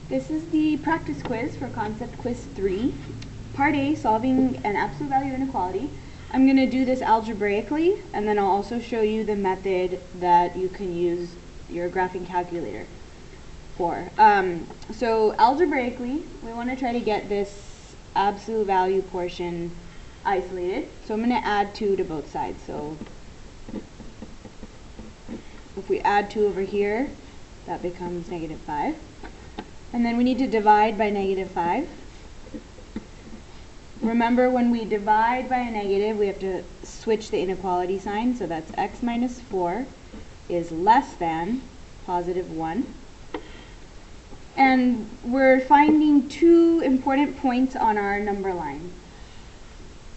This is the practice quiz for concept quiz 3, part A, solving an absolute value inequality. I'm going to do this algebraically, and then I'll also show you the method that you can use your graphing calculator for. So algebraically, we want to try to get this absolute value portion isolated. So I'm going to add 2 to both sides. So if we add 2 over here, that becomes negative 5. And then we need to divide by negative 5. Remember, when we divide by a negative, we have to switch the inequality sign. So that's x minus 4 is less than positive 1. And we're finding 2 important points on our number line,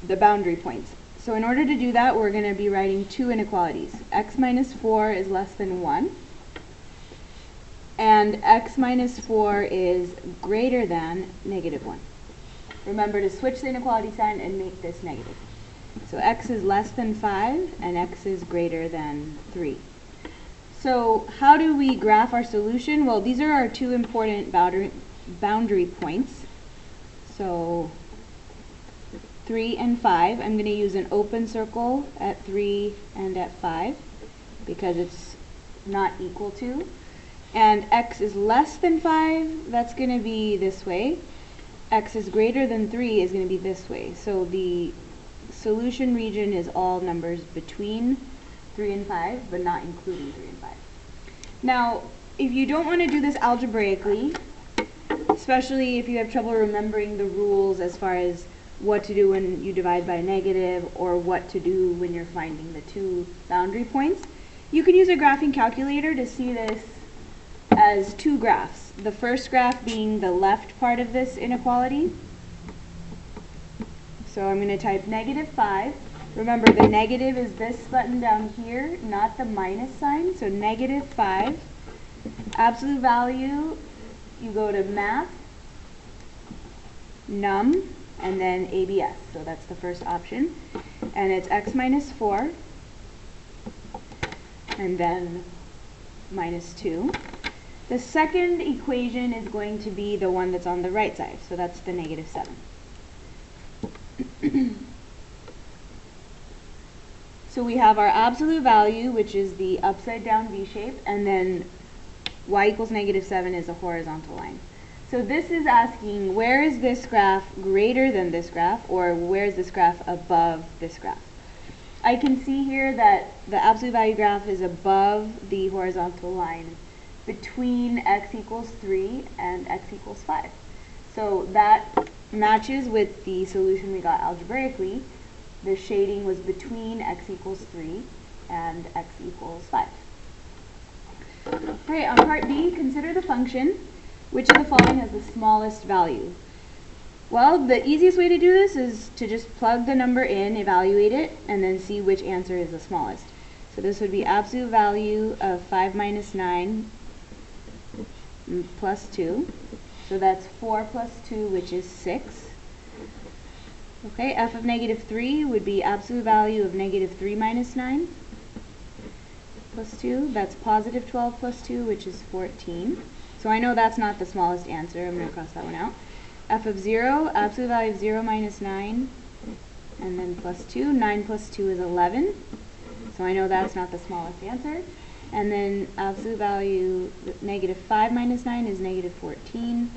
the boundary points. So in order to do that, we're going to be writing 2 inequalities. X minus 4 is less than 1. And x minus 4 is greater than negative 1. Remember to switch the inequality sign and make this negative. So x is less than 5 and x is greater than 3. So how do we graph our solution? Well, these are our 2 important boundary points. So 3 and 5. I'm going to use an open circle at 3 and at 5 because it's not equal to. And x is less than 5, that's going to be this way. X is greater than 3 is going to be this way. So the solution region is all numbers between 3 and 5, but not including 3 and 5. Now, if you don't want to do this algebraically, especially if you have trouble remembering the rules as far as what to do when you divide by a negative or what to do when you're finding the 2 boundary points, you can use a graphing calculator to see this as 2 graphs. The first graph being the left part of this inequality. So I'm going to type negative 5. Remember, the negative is this button down here, not the minus sign. So negative 5. Absolute value, you go to math, num, and then ABS. So that's the first option. And it's x minus 4, and then minus 2. The second equation is going to be the one that's on the right side, so that's the negative 7. So we have our absolute value, which is the upside down V shape, and then y equals negative 7 is a horizontal line. So this is asking, where is this graph greater than this graph, or where is this graph above this graph? I can see here that the absolute value graph is above the horizontal line between x equals 3 and x equals 5. So that matches with the solution we got algebraically. The shading was between x equals 3 and x equals 5. Alright, on part B, consider the function. Which of the following has the smallest value? Well, the easiest way to do this is to just plug the number in, evaluate it, and then see which answer is the smallest. So this would be absolute value of 5 minus 9 plus 2. So that's 4 plus 2, which is 6. Okay, f of negative 3 would be absolute value of negative 3 minus 9 plus 2. That's positive 12 plus 2, which is 14. So I know that's not the smallest answer. I'm going to cross that one out. F of 0, absolute value of 0 minus 9, and then plus 2. 9 plus 2 is 11. So I know that's not the smallest answer. And then absolute value, negative 5 minus 9 is negative 14.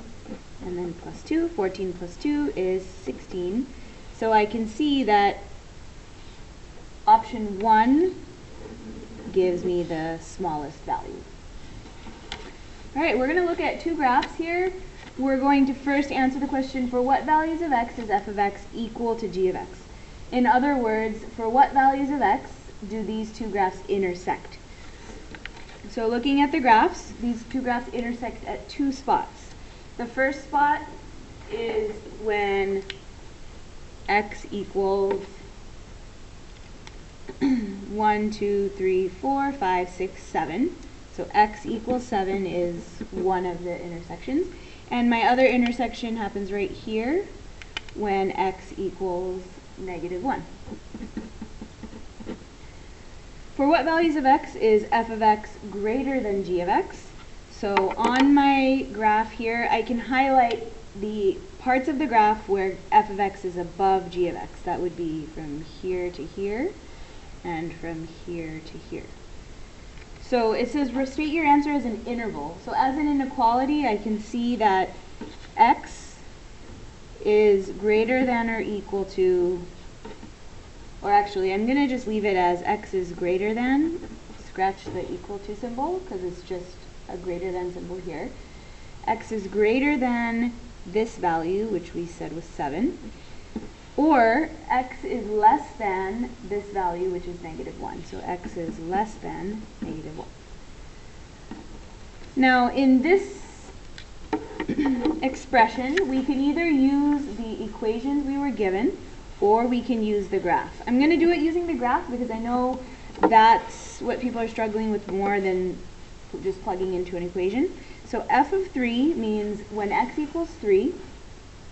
And then plus 2. 14 plus 2 is 16. So I can see that option 1 gives me the smallest value. Alright, we're going to look at 2 graphs here. We're going to first answer the question, for what values of x is f of x equal to g of x? In other words, for what values of x do these 2 graphs intersect? So looking at the graphs, these 2 graphs intersect at 2 spots. The first spot is when x equals 1, 2, 3, 4, 5, 6, 7. So x equals 7 is one of the intersections. And my other intersection happens right here when x equals negative 1. For what values of x is f of x greater than g of x? So on my graph here, I can highlight the parts of the graph where f of x is above g of x. That would be from here to here and from here to here. So it says state your answer as an interval. So as an inequality, I can see that x is greater than or equal to, or actually I'm going to just leave it as x is greater than, scratch the equal to symbol because it's just a greater than symbol here. X is greater than this value, which we said was 7, or x is less than this value, which is -1. So x is less than -1. Now in this expression, we can either use the equations we were given, or we can use the graph. I'm going to do it using the graph because I know that's what people are struggling with more than just plugging into an equation. So f of 3 means when x equals 3,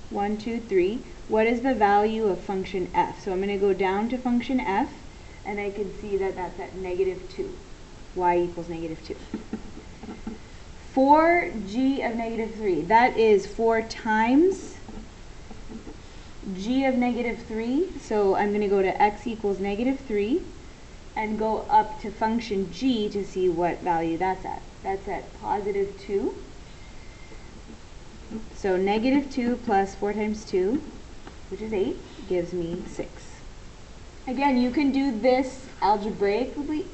1, 2, 3, what is the value of function f? So I'm going to go down to function f, and I can see that that's at -2. Y equals -2. For g of -3, that is 4 times g of -3. So I'm going to go to x equals -3 and go up to function g to see what value that's at. That's at +2. So -2 plus 4 times 2, which is 8, gives me 6. Again, you can do this algebraically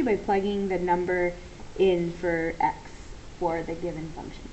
by plugging the number in for x for the given function.